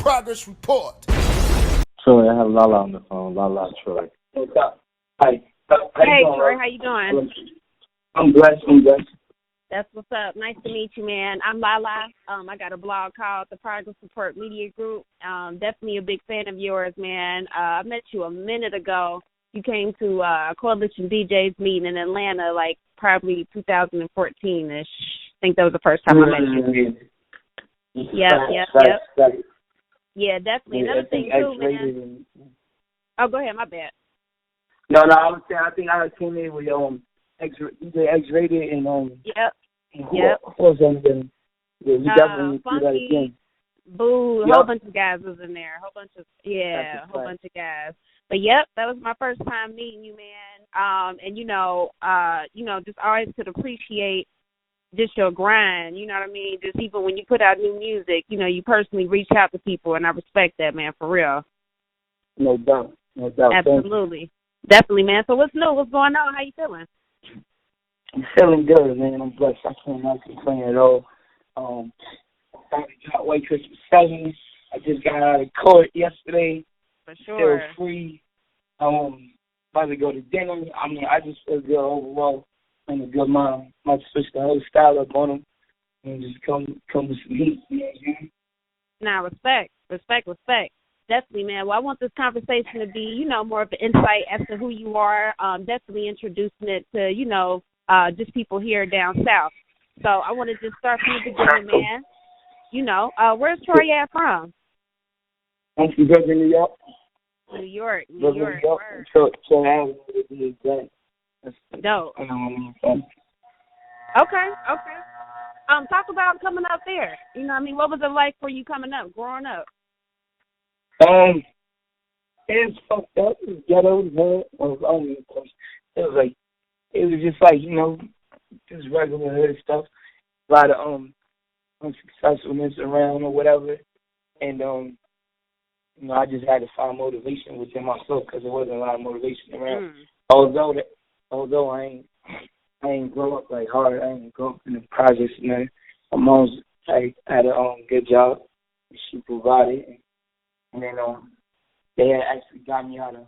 Progress Report. Troy, I have Lalaa on the phone. Lalaa, Troy. What's up? Hi. Hey, Troy, how you doing? I'm blessed. That's what's up. Nice to meet you, man. I'm Lalaa. I got a blog called TheProgressReportMediaGroup. Definitely a big fan of yours, man. I met you a minute ago. You came to a Coalition DJs meeting in Atlanta, like probably 2014-ish. I think that was the first time I met you. Yep. Yeah, definitely. Another thing, too, man. Oh, go ahead. My bad. No, I was saying, I think I came in with X-Rated and Yep. Of course, you definitely do that again. Boo, a whole bunch of guys was in there. A whole bunch of guys. But yep, that was my first time meeting you, man. And just always could appreciate just your grind. You know what I mean? Just even when you put out new music, you personally reach out to people, and I respect that, man, for real. No doubt. Absolutely, definitely, man. So what's new? What's going on? How you feeling? I'm feeling good, man. I'm blessed. I can't complain at all. Got away Christmas 7. I just got out of court yesterday. For sure. Still free. About to go to dinner. I mean, I just feel good overall. I'm in a good mind. Might switch the whole style up on them and just come with some heat. Nah, respect. Definitely, man. Well, I want this conversation to be, more of an insight as to who you are. Definitely introducing it to, just people here down south. So I want to just start from the beginning, man. Where's Troy Ave from? I'm from Brooklyn, New York. New York. Troy Ave to be exact. Dope. Okay. Talk about coming up there. What was it like for you coming up, growing up? It's fucked up. It was ghetto. It was just like, just regular hood stuff. A lot of unsuccessfulness around or whatever. And, I just had to find motivation within myself because there wasn't a lot of motivation around. Although I ain't grow up like hard. I ain't grow up in the projects and nothing. My mom's had a good job. She provided. And then they had actually got me out of,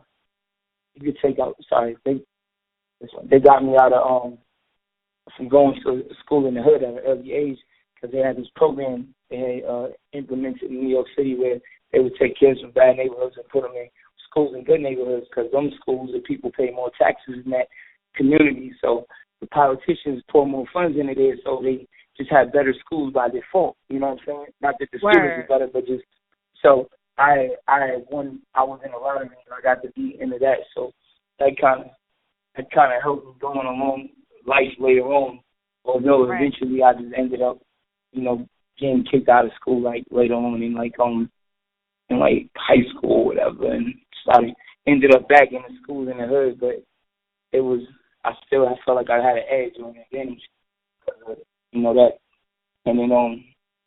they got me out of from going to school in the hood at an early age because they had this program they had implemented in New York City where they would take kids from bad neighborhoods and put them in schools in good neighborhoods because them schools, the people pay more taxes in that community. So the politicians pour more funds into there, so they just had better schools by default. You know what I'm saying? Not that the students are better, but just so I was in a lottery and I got to be into that. So that kind of helped me going along life later on. Although eventually I just ended up, getting kicked out of school later on in high school or whatever, and ended up back in the schools in the hood. But it was I felt like I had an edge on the advantage because that. And then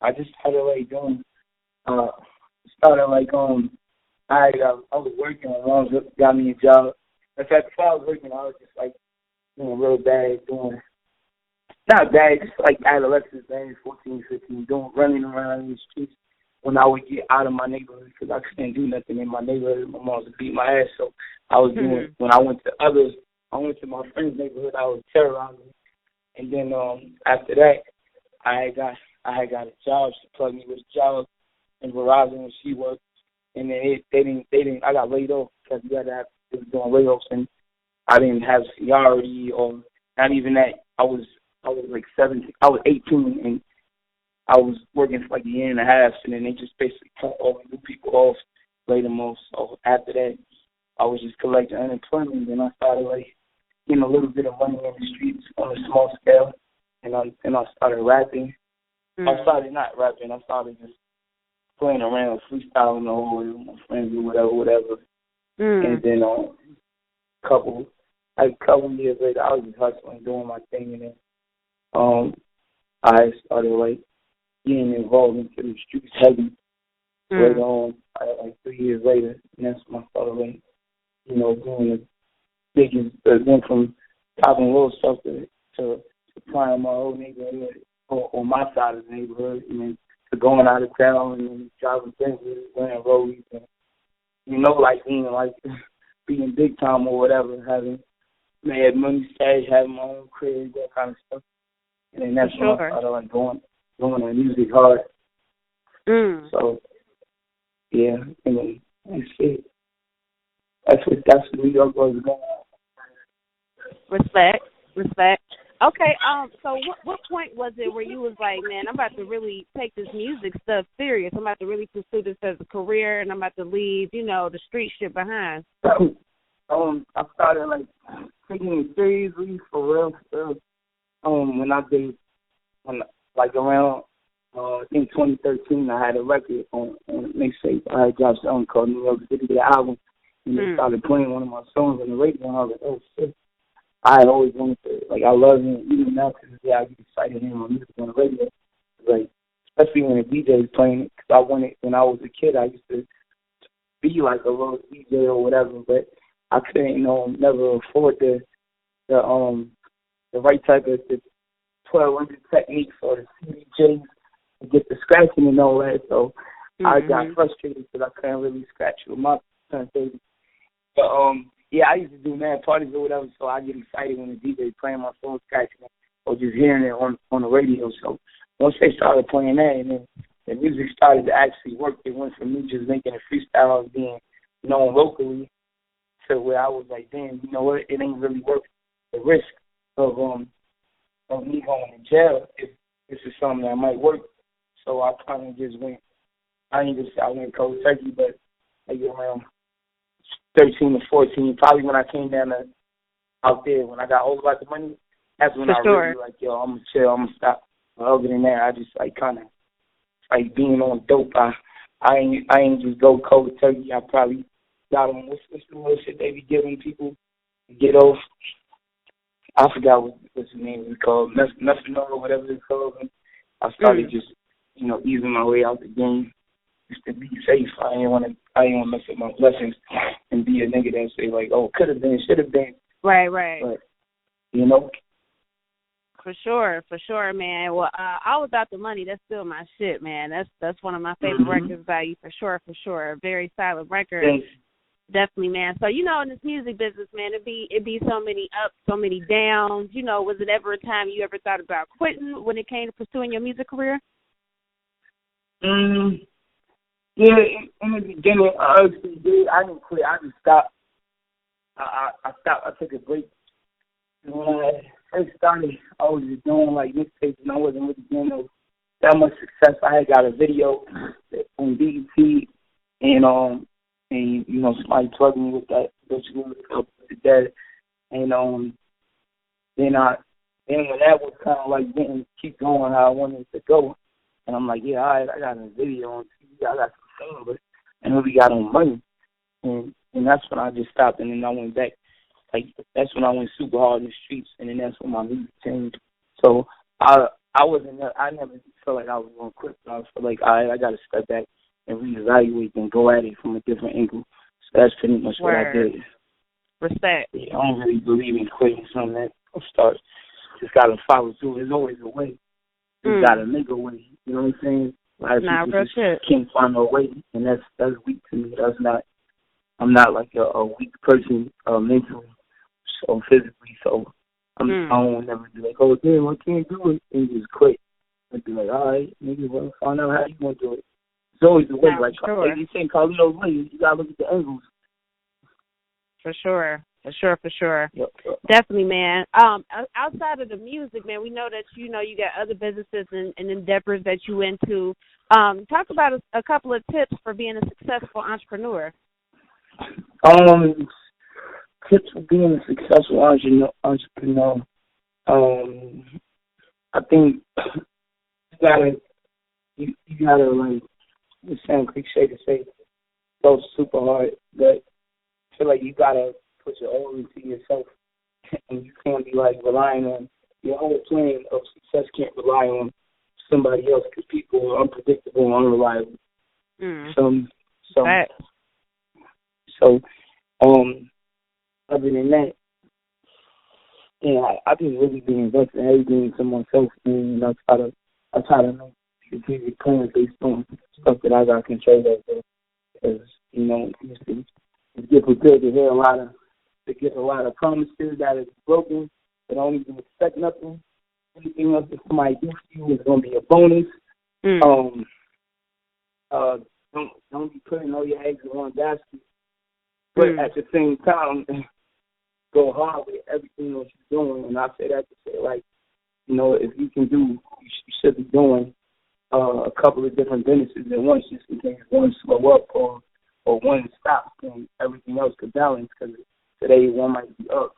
I just started doing. I was working. My mom got me a job. In fact, before I was working, I was just doing real bad, not bad, just adolescence, 14, 15, running around in the streets when I would get out of my neighborhood because I couldn't do nothing in my neighborhood. My mom would beat my ass, so I was doing. When I went to my friend's neighborhood, I was terrorizing. And then after that, I had got a job. She plugged me with a job in Verizon when she worked, and then they didn't. I got laid off because they was doing layoffs, and I didn't have seniority or not even that. I was 17. I was 18, and I was working for a year and a half, and then they just basically cut all the new people off, laid them off. So after that, I was just collecting unemployment, and I started getting a little bit of money in the streets on a small scale, and I started rapping. I started not rapping. I started just playing around, freestyling the whole way with my friends or whatever. And then a couple years later, I was just hustling, doing my thing, and then I started getting involved into the streets heavy. Later on, 3 years later, and that's when I started doing the biggest. Went from popping little stuff to supplying my whole neighborhood on my side of the neighborhood, and then to going out of town and driving Benzes, wearing rollies, and like being big time or whatever, having mad money stash, having my own crib, that kind of stuff. And then that's when I started like going on music hard. So yeah, and then that's it. That's what New York was going on. Respect. Okay, so what point was it where you was like, man, I'm about to really take this music stuff serious. I'm about to really pursue this as a career, and I'm about to leave, the street shit behind. I started like taking it seriously for real stuff. When around I think 2013, I had a record on mixtape. I had dropped something called New York City, the album, and they started playing one of my songs on the radio, and I was like, oh shit. I always wanted to, I love him, even now, because I get excited hearing my music on the radio. Especially when a DJ is playing it, because when I was a kid, I used to be like a little DJ or whatever, but I couldn't, never afford the right type of the 1200 techniques or the CDJs to get the scratching and all that. So I got frustrated because I couldn't really scratch with my turntable. But yeah, I used to do mad parties or whatever, so I get excited when the DJ playing my phone scratching it or just hearing it on the radio. So once they started playing that, and then the music started to actually work, it went from me just making a freestyle of being known locally to where I was like, damn, you know what? It ain't really worth the risk of me going to jail if this is something that might work. So I kind of just went. I went cold turkey, but maybe around 13 to 14, probably when I came down out there, when I got all about the money, that's when really like, yo, I'm going to chill, I'm going to stop. But other than that, I just kind of being on dope. I ain't just go cold turkey. I probably got on, what's the little shit they be giving people to get off? I forgot what's the name is called, methanol or whatever it's called. And I started just, easing my way out the game. Just to be safe. I ain't want to mess up my blessings and be a nigga that say like, oh, could have been, should have been. Right. But, For sure, man. Well, All About the Money, that's still my shit, man. That's one of my favorite records by you, for sure. Very silent record. Thanks. Definitely, man. So, in this music business, man, it'd be so many ups, so many downs. Was it ever a time you ever thought about quitting when it came to pursuing your music career? Yeah, in the beginning, I actually did. I didn't quit. I just stopped. I stopped. I took a break. And when I first started, I was just doing like mixtapes, and I wasn't really getting that much success. I had got a video on BET, and somebody plugged me with that. That, and then when that was kind of like didn't keep going how I wanted it to go, and I'm like, yeah, all right, I got a video on TV. I got some fame, and then we got on money, and that's when I just stopped, and then I went back. That's when I went super hard in the streets, and then that's when my music changed. So I never felt like I was going to quit, but I felt like, all right, I got to step back and reevaluate and go at it from a different angle. So that's pretty much what I did. Respect. Yeah, I don't really believe in quitting something that starts. Just got to follow through. There's always a way. You got to make a way. You know what I'm saying? A lot of people just can't find a way, and that's weak to me. I'm not like a weak person mentally or physically, so I don't never be like, oh, damn, I can't do it, and just quit. I'd be like, all right, nigga, well, find out how you going to do it. There's always a way. Like you say, Carlito's way, you got to look at the angles. For sure. Yep. Definitely, man. Outside of the music, man, we know that you got other businesses and endeavors that you into. Talk about a couple of tips for being a successful entrepreneur. Tips for being a successful entrepreneur. I think you gotta like, it sounds cliche to say, go super hard, but I feel like you gotta put your all into yourself, and you can't be like relying on your whole plan of success. Can't rely on somebody else because people are unpredictable and unreliable. So, other than that, I've been really been investing everything into myself, and I try to make strategic plan based on stuff that I got control of. Because, you know, you get prepared to hear a lot of promises that is broken, but don't even expect nothing. Anything else that somebody do for you is going to be a bonus. Don't be putting all your eggs in one basket. But at the same time, go hard with everything that you're doing. And I say that to say, like, you know, if you can do, you should be doing a couple of different businesses at once, just in case one slow up or one stops, and everything else could balance. Because today one might be up.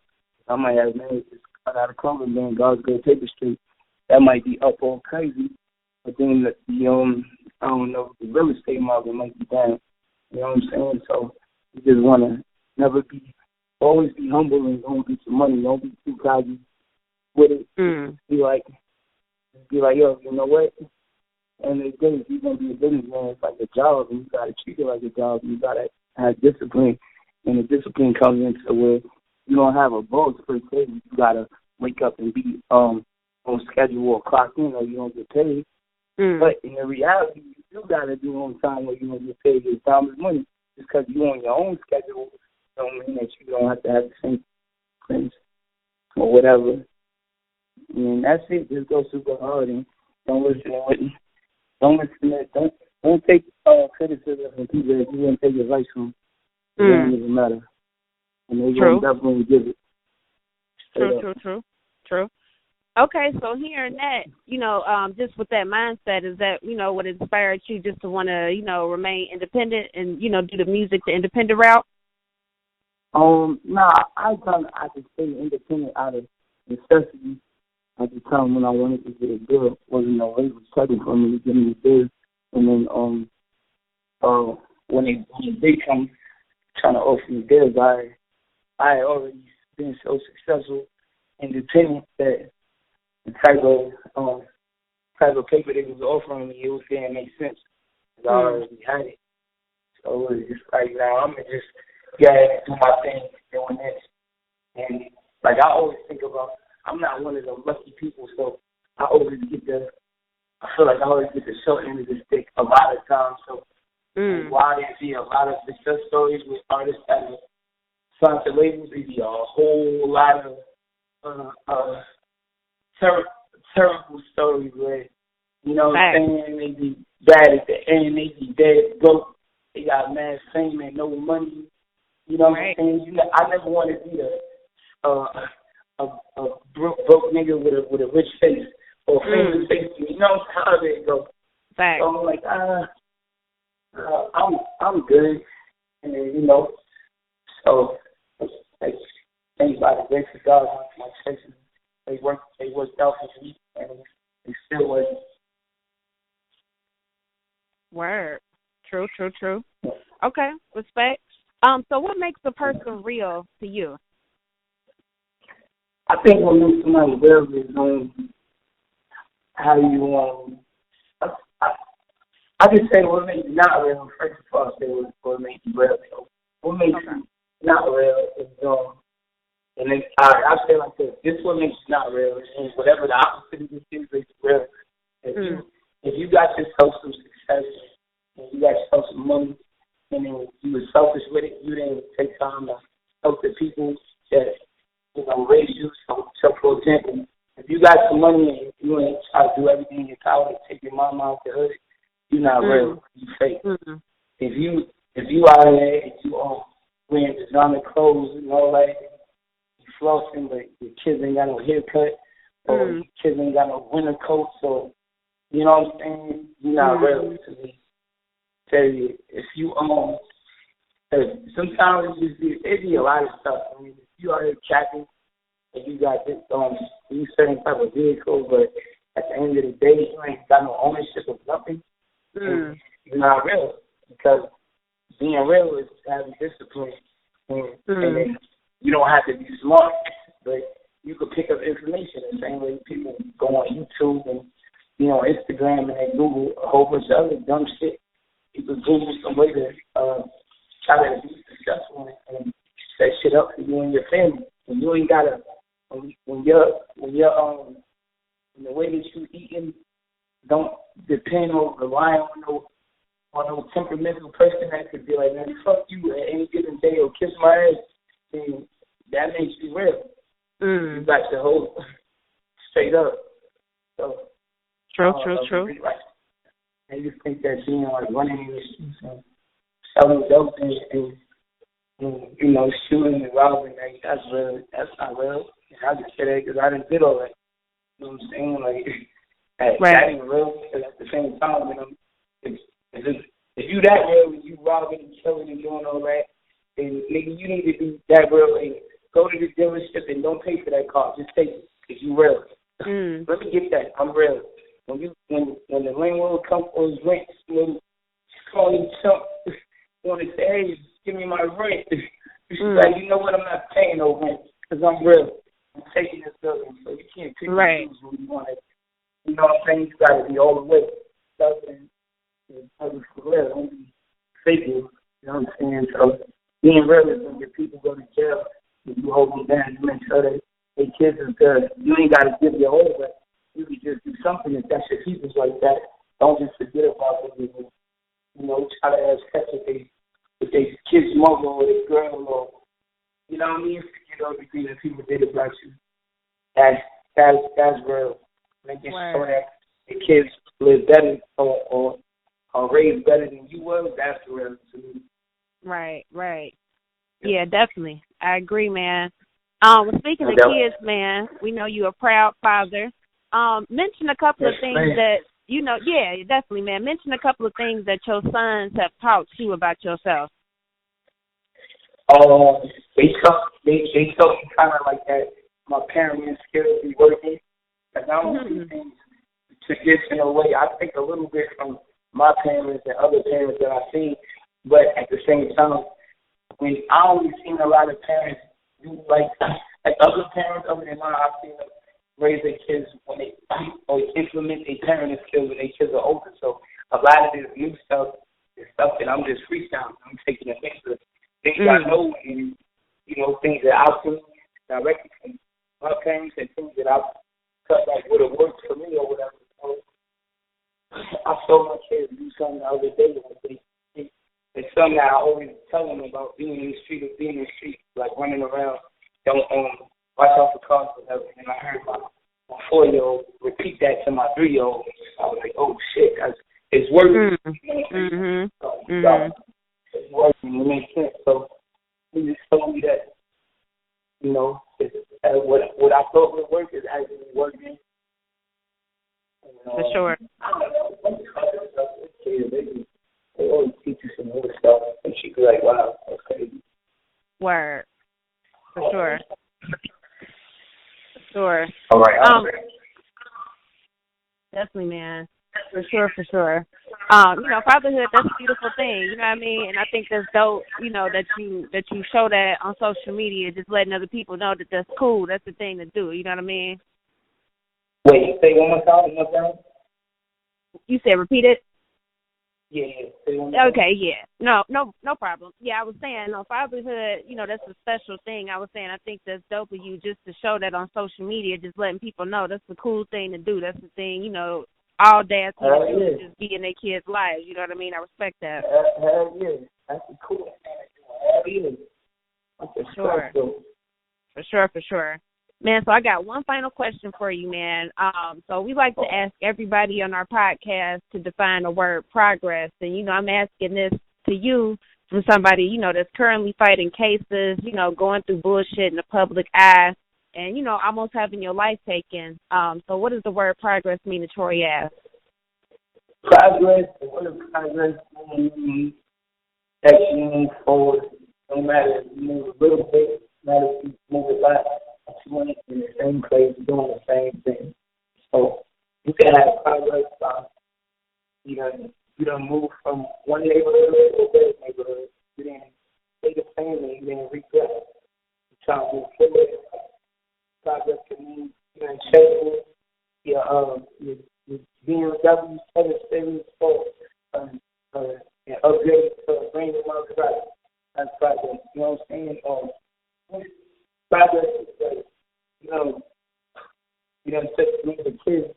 I might have managed to cut out a clothing man, God's good paper street. That might be up all crazy. But then I don't know, the real estate market might be down. You know what I'm saying? So you just want to always be humble and don't get your money. Don't be too cocky with it. Be like, yo, you know what? And the day, if you're going to be a businessman, it's like a job, and you got to treat it like a job. You got to have discipline, and the discipline comes into where you don't have a boss per se. You got to wake up and be on schedule or clock in, or you don't get paid. But in the reality, you still got to do on time where you don't get paid. Your time is money. Just because you're on your own schedule don't mean that you don't have to have the same things or whatever. I mean, that's it. Just go super hard and don't listen don't take criticism from people that you wouldn't take advice from. It doesn't even matter. And they won't definitely give it. True. Okay, so hearing that, you know, just with that mindset, is that, you know, what inspired you just to want to, you know, remain independent and, you know, do the music the independent route? Nah, I could stay independent out of necessity. At the time when I wanted to get a bill, wasn't no way was checking for me to get me a bill. And then when they come trying to offer me bills, I had already been so successful, independent, that the type of paper they was offering me, it didn't make sense. Because I already had it. So it was just like, now I'm going to just go ahead and do my thing doing this. And like I always think about, I'm not one of the lucky people, so I feel like I always get the short end of the stick a lot of times. So while there be a lot of success stories with artists that are signed to labels, there be a whole lot of terrible stories where, you know what I'm saying, they be bad at the end, they be dead broke, they got mad fame and no money. You know what I'm saying? I never want to be a broke nigga with a rich face or famous face. You know how they go. So I'm like, I'm good, and then, you know, so like, thanks by the grace of God, my choices they worked out for me, and they still work. Word. True. Okay, respect. So what makes a person real to you? I think what makes somebody real is how you I just say what makes you not real. First of all, say what makes you real. So what makes you not real is and then I say like this. This is what makes you not real, and whatever the opposite of this is makes you real. If you got yourself some success and you got yourself some money, and then you were selfish with it, you didn't take time to help the people that, you know, raise you. So for example, if you got some money and you ain't try to do everything in your power to take your mama out the hood, you're not real. You fake. If you out there and you wearing designer clothes and all that, you flossing, but your kids ain't got no haircut, or your kids ain't got no winter coats, so you know what I'm saying? You're not real to me. Tell you, if you sometimes it be a lot of stuff. I mean, if you out here capping and you got this these certain type of vehicle, but at the end of the day you ain't got no ownership of nothing, you're not real. Because being real is having discipline, and then you don't have to be smart, but you can pick up information the same way people go on YouTube and, you know, Instagram, and they Google a whole bunch of other dumb shit. You can Google some way to try to be successful and set shit up for you and your family. And you ain't gotta when the way that you eating don't depend or rely on no temperamental person that could be like, man, fuck you at any given day or kiss my ass, then that makes you real. You got to hold straight up. So True. Like, I just think that being like running in the streets and selling dope and you know, shooting and robbing, like, that's real. That's not real. And I just say that because I didn't did all that. You know what I'm saying? Like, that ain't real. Because at the same time, you know, if you that real and you robbing and killing and doing all that, then nigga, you need to be that real and go to the dealership and don't pay for that car. Just take it because you real. Let me get that. I'm real. When the landlord comes for his rent, you know, call him chump, want to say, hey, give me my rent. She's like, you know what? I'm not paying no rent because I'm real. I'm taking this building, so you can't pick and choose when you want it. You know what I'm saying? You got to be all the way. And for real, don't be faking. You know what I'm saying? So being real is when your people go to jail, if you hold them down, you make sure that their kids is good. You ain't got to give your whole, but you can just do something if that's your people's like that. Don't just forget about them. You know, try to have sex with their kid's mother or their girl or, you know what I mean? Forget everything that people did about you. That's real. Making sure that the kids live better or raised better than you were, that's real to me. Right. Yeah, definitely. I agree, man. Speaking of kids, man, we know you're a proud father. Mention a couple of things that, you know, definitely, man. Mention a couple of things that your sons have taught you about yourself. They taught me kind of like that. My parenting skills be working. Because I don't do things the traditional way. I think a little bit from my parents and other parents that I've seen, but at the same time, when I only seen a lot of parents do like other parents other than mine, I've seen them raise their kids when they or implement their parenting skills when their kids are older. So a lot of this new stuff is stuff that I'm just freestyling. I'm taking a mix of things I know and, you know, things that I've seen directly from my parents and things that I've cut like would have worked for me or whatever. So I saw my kids do something the other day. Like it's something that I always tell them about being in the street, like running around. Don't watch out for cars or whatever. And I heard my 4-year-old repeat that to my 3-year-old. I was like, oh shit, it's working. It's working. It makes sense. So he just told me that, you know, what I thought would work is actually working. For sure. They always teach you some more stuff, and she be like, wow, that's crazy. Word. For sure. All right. Definitely, man. For sure. You know, fatherhood, that's a beautiful thing, you know what I mean? And I think that's dope, you know, that you show that on social media, just letting other people know that that's cool. That's the thing to do, you know what I mean? Wait, say one more time? You said repeat it? Yeah. Okay, yeah. No problem. Yeah, I was saying, fatherhood, you know, that's a special thing. I was saying I think that's dope of you just to show that on social media, just letting people know that's the cool thing to do. That's the thing, you know, all dads need to do is just be in their kids' lives. You know what I mean? I respect that. Hell yeah. That's the cool thing. For sure. Man, so I got one final question for you, man. So we like to ask everybody on our podcast to define the word progress. And, you know, I'm asking this to you from somebody, you know, that's currently fighting cases, you know, going through bullshit in the public eye and, you know, almost having your life taken. So what does the word progress mean to Troy Ave? Progress, the word progress means that you move forward, no matter if you move a little bit, no matter if you move a lot. You in the same place doing the same thing. So you can have progress by you done move from one neighborhood to another neighborhood. You didn't stay the same and you didn't regret. You try to move forward. Progress can mean you done change your BMW 7 Series Sport and upgrade to a brand new Model X. That's progress. You know what I'm saying? Progress is like, you know, you done took the kids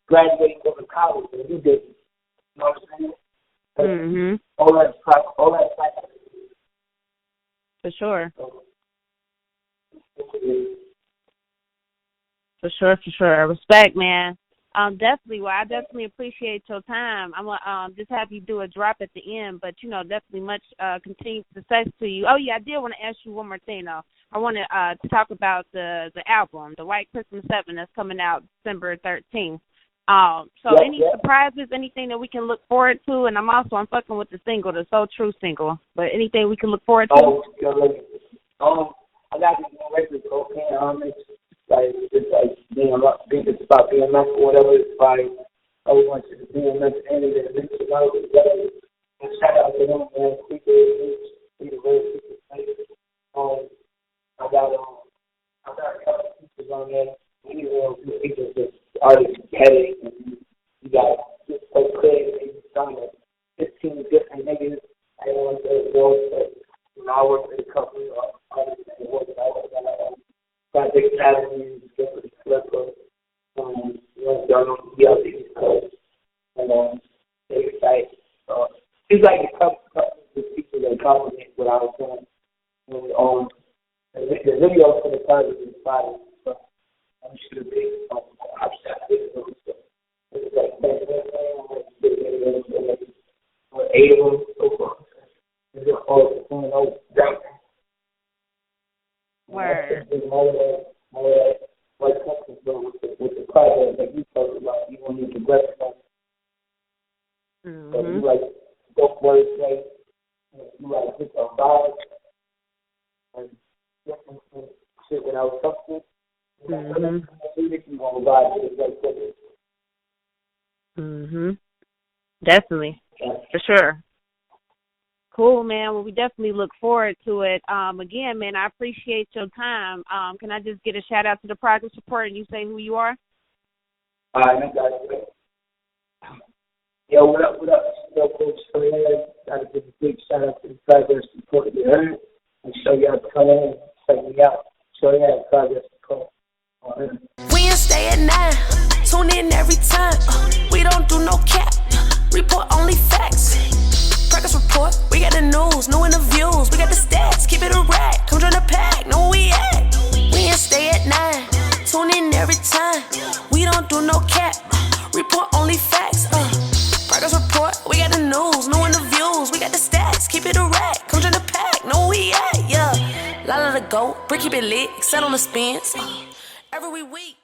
graduating from college and you didn't. You know what I'm saying? Mhm. All that practice. For sure. So, For sure. Respect, man. Definitely. Well, I definitely appreciate your time. I'm gonna just have you do a drop at the end, but definitely much continued success to you. Oh yeah, I did want to ask you one more thing though. I want to talk about the album, the White Christmas 7, that's coming out December 13th. Any surprises, anything that we can look forward to? And I'm fucking with the single, the So True single. But anything we can look forward to? I got this record, okay, Homage. It's about BMF or whatever. It's by I went to the BMF and it links about it together. And shout out to them, man. I got a couple of pieces on there. We will do just artists headache. You got just so clear and done it. 15 different niggas. I don't want to go, but I work with a couple of artists and work out. Project Academy, Shepard, y'all know the other East Coast, and they excite. It's like a couple of people that compliment what I was doing. And the video for the project is fire. So I'm sure I'm it's like 8 of them so far. It's just all down. Word. With the project that you talked about, you want to progress. So you like go wordplay, you like just a vibe, and different shit without substance. You want to vibe with it. Definitely, for sure. Cool, man. Well, we definitely look forward to it. Again, man, I appreciate your time. Can I just get a shout out to the Progress Report and you say who you are? All right, I got it. Yo, what up? Yo, Coach Troy Ave. Got to give a big shout out to the Progress Report. You heard? And show y'all to come in and check me out. Troy Ave, Progress Report. We stay at 9. Tune in every time. We don't do no cap. Report only facts. Progress Report, we got the news, new interviews, we got the stats, keep it a rack, come join the pack, know where we at. We ain't stay at 9, tune in every time, we don't do no cap, report only facts, Progress Report, we got the news, new interviews, we got the stats, keep it a rack, come join the pack, know where we at, yeah. Lalaa the GOAT, brick keep it lit, set on the spins, every week.